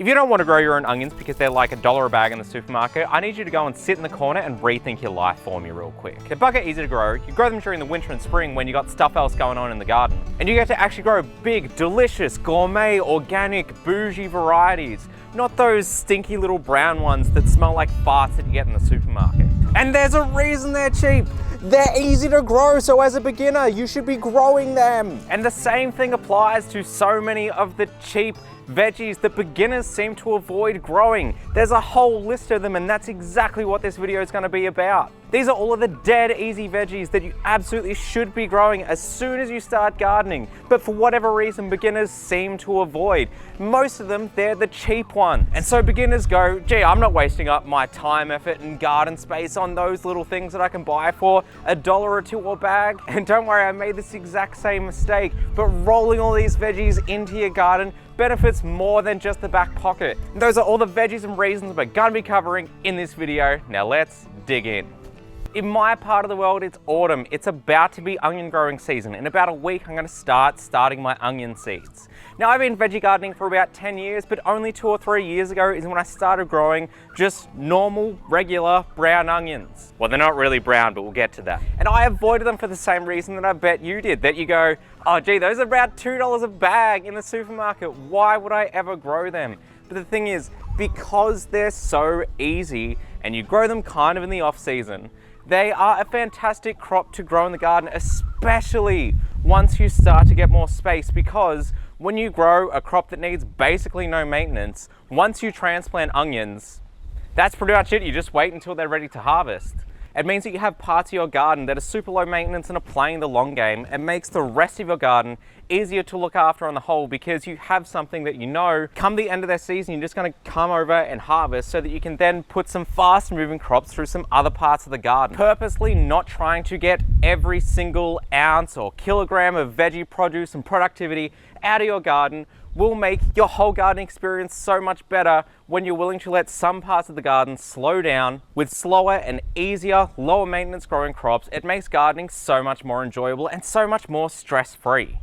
If you don't want to grow your own onions because they're like $1 a bag in the supermarket, I need you to go and sit in the corner and rethink your life for me real quick. They're bugger easy to grow. You grow them during the winter and spring when you got stuff else going on in the garden. And you get to actually grow big, delicious, gourmet, organic, bougie varieties. Not those stinky little brown ones that smell like farts that you get in the supermarket. And there's a reason they're cheap. They're easy to grow, so as a beginner, you should be growing them. And the same thing applies to so many of the cheap veggies that beginners seem to avoid growing. There's a whole list of them, and that's exactly what this video is going to be about. These are all of the dead easy veggies that you absolutely should be growing as soon as you start gardening, but for whatever reason beginners seem to avoid. Most of them, they're the cheap ones. And so beginners go, gee, I'm not wasting up my time, effort and garden space on those little things that I can buy for $1 or $2 a bag. And don't worry, I made this exact same mistake, but rolling all these veggies into your garden benefits more than just the back pocket. And those are all the veggies and reasons we're gonna be covering in this video. Now let's dig in. In my part of the world, it's autumn. It's about to be onion growing season. In about a week, I'm gonna starting my onion seeds. Now, I've been veggie gardening for about 10 years, but only 2 or 3 years ago is when I started growing just normal, regular brown onions. Well, they're not really brown, but we'll get to that. And I avoided them for the same reason that I bet you did, that you go, oh gee, those are about $2 a bag in the supermarket. Why would I ever grow them? But the thing is, because they're so easy and you grow them kind of in the off season, they are a fantastic crop to grow in the garden, especially once you start to get more space, because when you grow a crop that needs basically no maintenance, once you transplant onions, that's pretty much it. You just wait until they're ready to harvest. It means that you have parts of your garden that are super low maintenance and are playing the long game. It makes the rest of your garden easier to look after on the whole, because you have something that you know come the end of their season, you're just going to come over and harvest, so that you can then put some fast moving crops through some other parts of the garden. Purposely not trying to get every single ounce or kilogram of veggie produce and productivity out of your garden will make your whole gardening experience so much better when you're willing to let some parts of the garden slow down with slower and easier, lower maintenance growing crops. It makes gardening so much more enjoyable and so much more stress-free.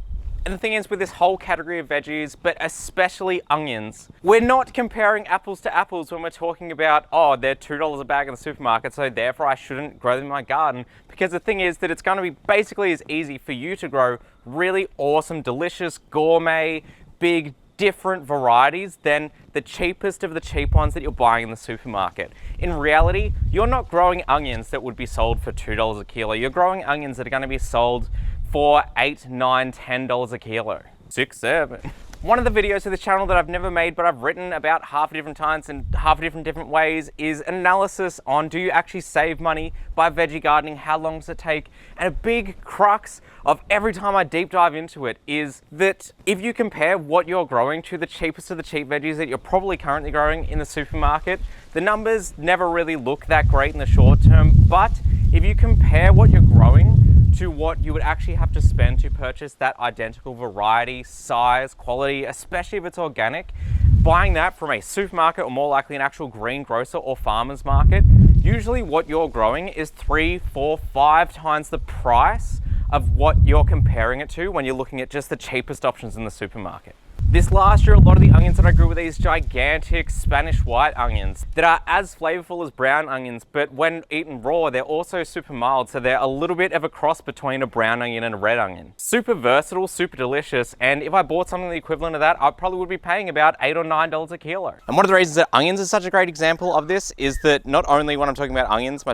And the thing is, with this whole category of veggies, but especially onions, we're not comparing apples to apples when we're talking about, oh, they're $2 a bag in the supermarket, so therefore I shouldn't grow them in my garden. Because the thing is that it's going to be basically as easy for you to grow really awesome, delicious, gourmet, big, different varieties than the cheapest of the cheap ones that you're buying in the supermarket. In reality, you're not growing onions that would be sold for $2 a kilo. You're growing onions that are going to be sold for $8, $9, $10 a kilo. 6, 7. One of the videos of this channel that I've never made, but I've written about half a different times and half a different ways, is an analysis on, do you actually save money by veggie gardening? How long does it take? And a big crux of every time I deep dive into it is that if you compare what you're growing to the cheapest of the cheap veggies that you're probably currently growing in the supermarket, the numbers never really look that great in the short term. But if you compare what you're growing to what you would actually have to spend to purchase that identical variety, size, quality, especially if it's organic, buying that from a supermarket or more likely an actual greengrocer or farmer's market, usually what you're growing is 3, 4, 5 times the price of what you're comparing it to when you're looking at just the cheapest options in the supermarket. This last year, a lot of the onions that I grew were these gigantic Spanish white onions that are as flavorful as brown onions, but when eaten raw, they're also super mild, so they're a little bit of a cross between a brown onion and a red onion. Super versatile, super delicious, and if I bought something the equivalent of that, I probably would be paying about $8 or $9 a kilo. And one of the reasons that onions is such a great example of this is that not only when I'm talking about onions,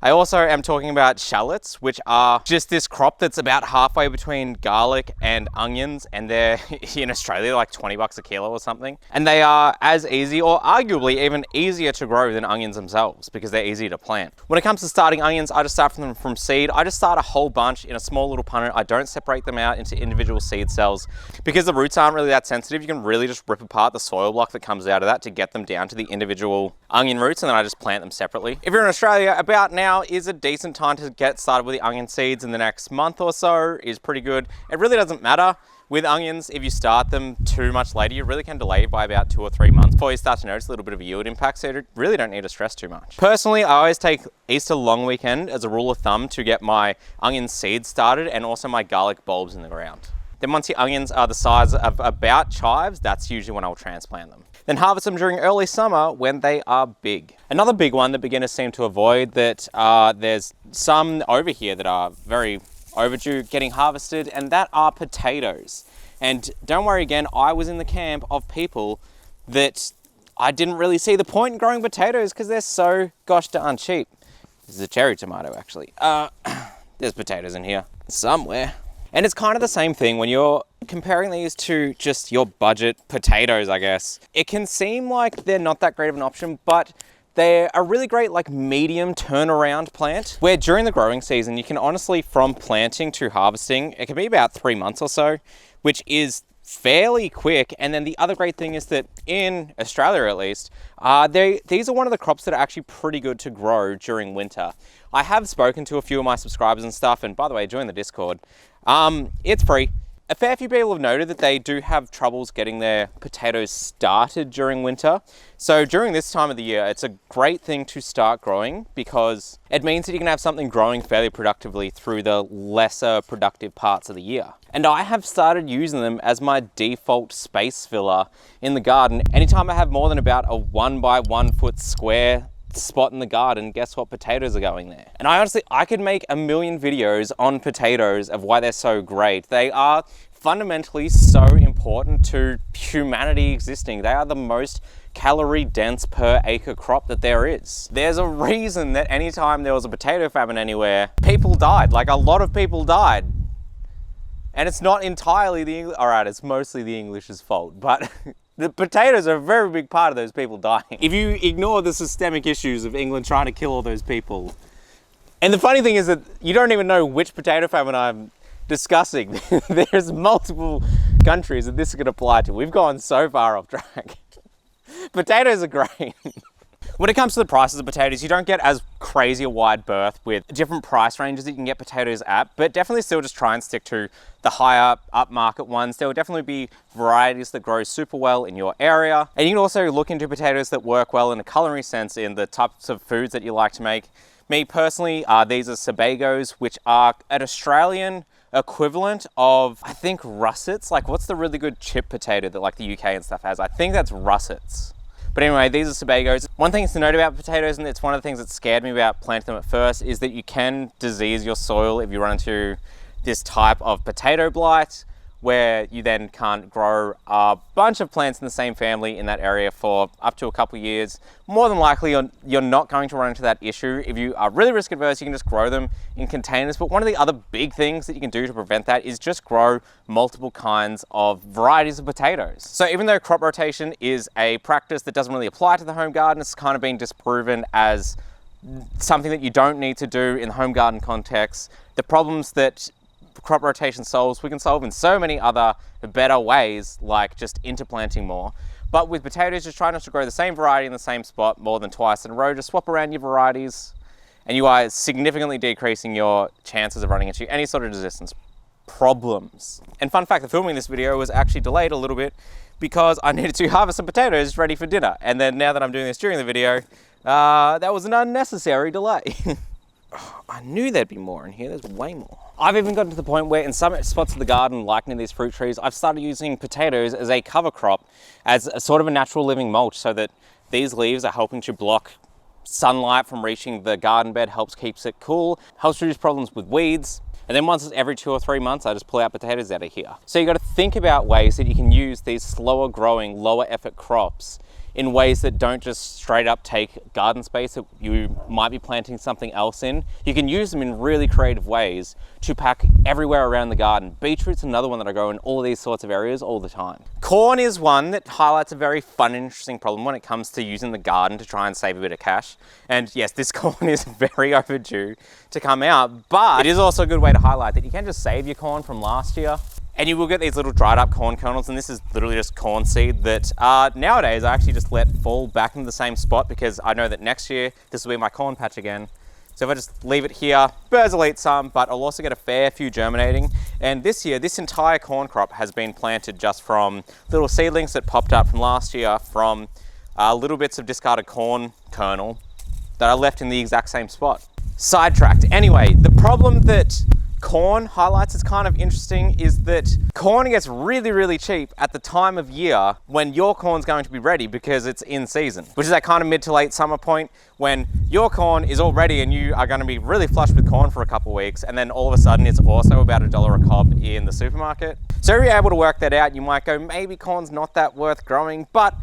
I also am talking about shallots, which are just this crop that's about halfway between garlic and onions, and they're in Australia like 20 bucks a kilo or something. And they are as easy, or arguably even easier to grow than onions themselves, because they're easy to plant. When it comes to starting onions, I just start from them from seed. I just start a whole bunch in a small little punnet. I don't separate them out into individual seed cells because the roots aren't really that sensitive. You can really just rip apart the soil block that comes out of that to get them down to the individual onion roots, and then I just plant them separately. If you're in Australia, about now is a decent time to get started with the onion seeds. In the next month or so is pretty good. It really doesn't matter with onions, if you start them too much later, you really can delay it by about 2 or 3 months before you start to notice a little bit of a yield impact, so you really don't need to stress too much. Personally, I always take Easter long weekend as a rule of thumb to get my onion seeds started and also my garlic bulbs in the ground. Then once your onions are the size of about chives, that's usually when I'll transplant them. Then harvest them during early summer when they are big. Another big one that beginners seem to avoid that there's some over here that are very overdue getting harvested, and that are potatoes. And don't worry again, I was in the camp of people that I didn't really see the point in growing potatoes because they're so gosh darn cheap. This is a cherry tomato actually. There's potatoes in here somewhere. And it's kind of the same thing when you're comparing these to just your budget potatoes, I guess. It can seem like they're not that great of an option, but they're a really great like medium turnaround plant where during the growing season, you can honestly, from planting to harvesting, it can be about 3 months or so, which is fairly quick. And then the other great thing is that in Australia, at least, these are one of the crops that are actually pretty good to grow during winter. I have spoken to a few of my subscribers and stuff, and by the way, join the Discord. It's free. A fair few people have noted that they do have troubles getting their potatoes started during winter. So during this time of the year, it's a great thing to start growing because it means that you can have something growing fairly productively through the lesser productive parts of the year. And I have started using them as my default space filler in the garden. Anytime I have more than about a 1 by 1 foot square spot in the garden, guess what? Potatoes are going there. And I could make a million videos on potatoes of why they're so great. They are fundamentally so important to humanity existing. They are the most calorie dense per acre crop that there is. There's a reason that anytime there was a potato famine anywhere, people died. Like a lot of people died. And it's not entirely the English, all right, it's mostly the English's fault, but the potatoes are a very big part of those people dying. If you ignore the systemic issues of England trying to kill all those people. And the funny thing is that you don't even know which potato famine I'm discussing. There's multiple countries that this could apply to. We've gone so far off track. Potatoes are great. When it comes to the prices of potatoes, you don't get as crazy a wide berth with different price ranges that you can get potatoes at, but definitely still just try and stick to the higher upmarket ones. There will definitely be varieties that grow super well in your area. And you can also look into potatoes that work well in a culinary sense in the types of foods that you like to make. Me personally, these are Sebagos, which are an Australian equivalent of, I think, russets. Like, what's the really good chip potato that like the UK and stuff has? I think that's russets. But anyway, these are Sebagos. One thing to note about potatoes, and it's one of the things that scared me about planting them at first, is that you can disease your soil if you run into this type of potato blight, where you then can't grow a bunch of plants in the same family in that area for up to a couple of years. More than likely, you're not going to run into that issue. If you are really risk adverse, you can just grow them in containers. But one of the other big things that you can do to prevent that is just grow multiple kinds of varieties of potatoes. So even though crop rotation is a practice that doesn't really apply to the home garden, it's kind of been disproven as something that you don't need to do in the home garden context. The problems that crop rotation solves, we can solve in so many other better ways, like just interplanting more. But with potatoes, just try not to grow the same variety in the same spot more than twice in a row. Just swap around your varieties and you are significantly decreasing your chances of running into any sort of resistance problems. And fun fact, the filming this video was actually delayed a little bit because I needed to harvest some potatoes ready for dinner. And then now that I'm doing this during the video, that was an unnecessary delay. I knew there'd be more in here, there's way more. I've even gotten to the point where in some spots of the garden, like near these fruit trees, I've started using potatoes as a cover crop, as a sort of a natural living mulch, so that these leaves are helping to block sunlight from reaching the garden bed, helps keeps it cool, helps reduce problems with weeds. And then once every 2 or 3 months, I just pull out potatoes out of here. So you got to think about ways that you can use these slower growing, lower effort crops in ways that don't just straight up take garden space that you might be planting something else in. You can use them in really creative ways to pack everywhere around the garden. Beetroot's another one that I grow in all these sorts of areas all the time. Corn is one that highlights a very fun and interesting problem when it comes to using the garden to try and save a bit of cash. And yes, this corn is very overdue to come out, but it is also a good way to highlight that you can just save your corn from last year. And you will get these little dried up corn kernels, and this is literally just corn seed that nowadays I actually just let fall back into the same spot because I know that next year this will be my corn patch again. So if I just leave it here, birds will eat some, but I'll also get a fair few germinating. And this year, this entire corn crop has been planted just from little seedlings that popped up from last year from little bits of discarded corn kernel that I left in the exact same spot. Sidetracked. Anyway, the problem that corn highlights is kind of interesting is that corn gets really, really cheap at the time of year when your corn's going to be ready because it's in season, which is that kind of mid to late summer point when your corn is all ready and you are going to be really flush with corn for a couple of weeks, and then all of a sudden it's also about $1 a cob in the supermarket. So if you're able to work that out, you might go, maybe corn's not that worth growing, but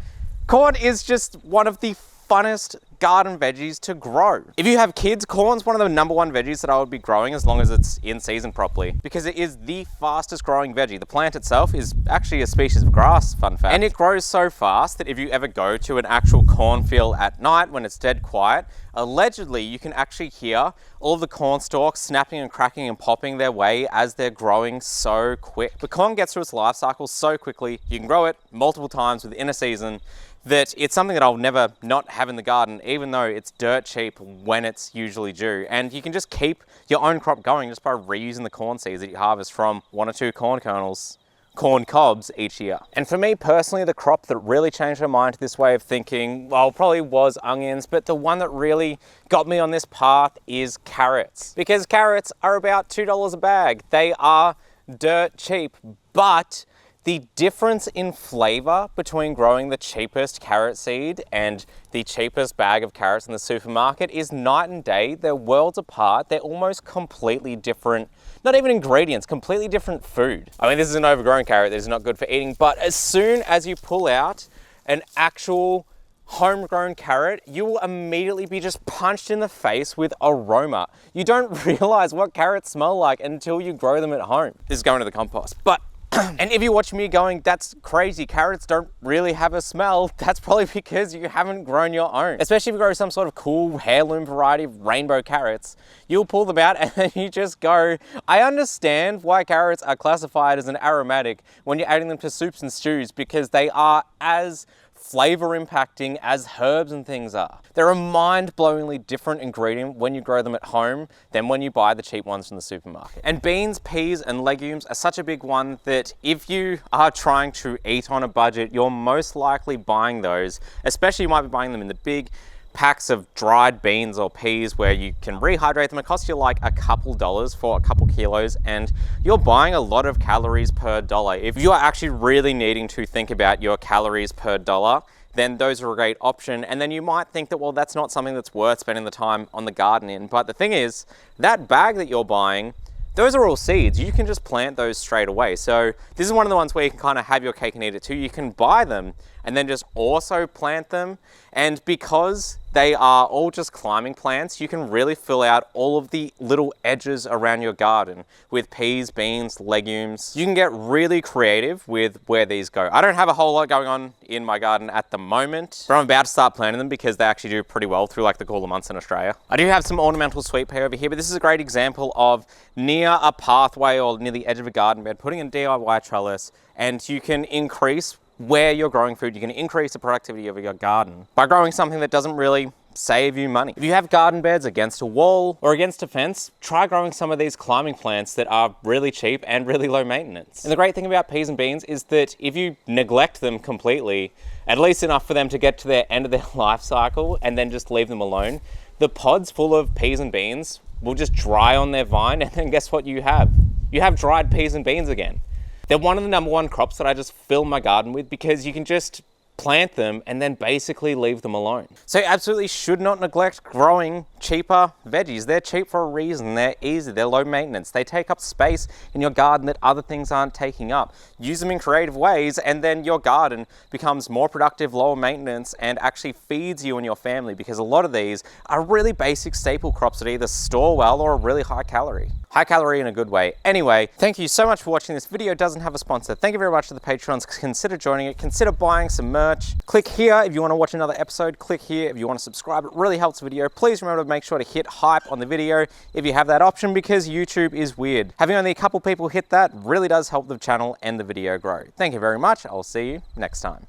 corn is just one of the funnest garden veggies to grow. If you have kids, corn's one of the #1 veggies that I would be growing as long as it's in season properly, because it is the fastest growing veggie. The plant itself is actually a species of grass, fun fact. And it grows so fast that if you ever go to an actual cornfield at night when it's dead quiet, allegedly you can actually hear all of the corn stalks snapping and cracking and popping their way as they're growing so quick. But corn gets through its life cycle so quickly, you can grow it multiple times within a season, that it's something that I'll never not have in the garden, even though it's dirt cheap when it's usually due. And you can just keep your own crop going just by reusing the corn seeds that you harvest from 1 or 2 corn kernels, corn cobs each year. And for me personally, the crop that really changed my mind to this way of thinking, well, probably was onions, but the one that really got me on this path is carrots. Because carrots are about $2 a bag. They are dirt cheap, but the difference in flavor between growing the cheapest carrot seed and the cheapest bag of carrots in the supermarket is night and day. They're worlds apart. They're almost completely different, not even ingredients, completely different food. I mean, this is an overgrown carrot that is not good for eating, but as soon as you pull out an actual homegrown carrot, you will immediately be just punched in the face with aroma. You don't realize what carrots smell like until you grow them at home. This is going to the compost, but and if you watch me going, that's crazy, carrots don't really have a smell, that's probably because you haven't grown your own. Especially if you grow some sort of cool heirloom variety of rainbow carrots, you'll pull them out and then you just go, I understand why carrots are classified as an aromatic when you're adding them to soups and stews, because they are as flavor impacting as herbs and things are. They're a mind-blowingly different ingredient when you grow them at home than when you buy the cheap ones from the supermarket. And beans, peas, and legumes are such a big one that if you are trying to eat on a budget, you're most likely buying those, especially you might be buying them in the big packs of dried beans or peas where you can rehydrate them. It costs you like a couple dollars for a couple kilos, and you're buying a lot of calories per dollar. If you are actually really needing to think about your calories per dollar, then those are a great option. And then you might think that, well, that's not something that's worth spending the time on the garden in. But the thing is, that bag that you're buying, those are all seeds. You can just plant those straight away. So this is one of the ones where you can kind of have your cake and eat it too. You can buy them and then just also plant them. And because they are all just climbing plants, you can really fill out all of the little edges around your garden with peas, beans, legumes. You can get really creative with where these go. I don't have a whole lot going on in my garden at the moment, but I'm about to start planting them because they actually do pretty well through like the cooler months in Australia. I do have some ornamental sweet pea over here, but this is a great example of near a pathway or near the edge of a garden bed, putting in a DIY trellis, and you can increase where you're growing food. You can increase the productivity of your garden by growing something that doesn't really save you money. If you have garden beds against a wall or against a fence, try growing some of these climbing plants that are really cheap and really low maintenance. And the great thing about peas and beans is that if you neglect them completely, at least enough for them to get to their end of their life cycle and then just leave them alone, the pods full of peas and beans will just dry on their vine, and then guess what you have? You have dried peas and beans again. They're one of the #1 crops that I just fill my garden with because you can just plant them and then basically leave them alone. So you absolutely should not neglect growing cheaper veggies. They're cheap for a reason. They're easy, they're low maintenance. They take up space in your garden that other things aren't taking up. Use them in creative ways and then your garden becomes more productive, lower maintenance, and actually feeds you and your family, because a lot of these are really basic staple crops that either store well or are really high calorie. High calorie in a good way. Anyway, thank you so much for watching. This video doesn't have a sponsor. Thank you very much to the Patrons. Consider joining it. Consider buying some merch. Click here if you want to watch another episode. Click here if you want to subscribe. It really helps the video. Please remember to make sure to hit hype on the video if you have that option, because YouTube is weird. Having only a couple people hit that really does help the channel and the video grow. Thank you very much. I'll see you next time.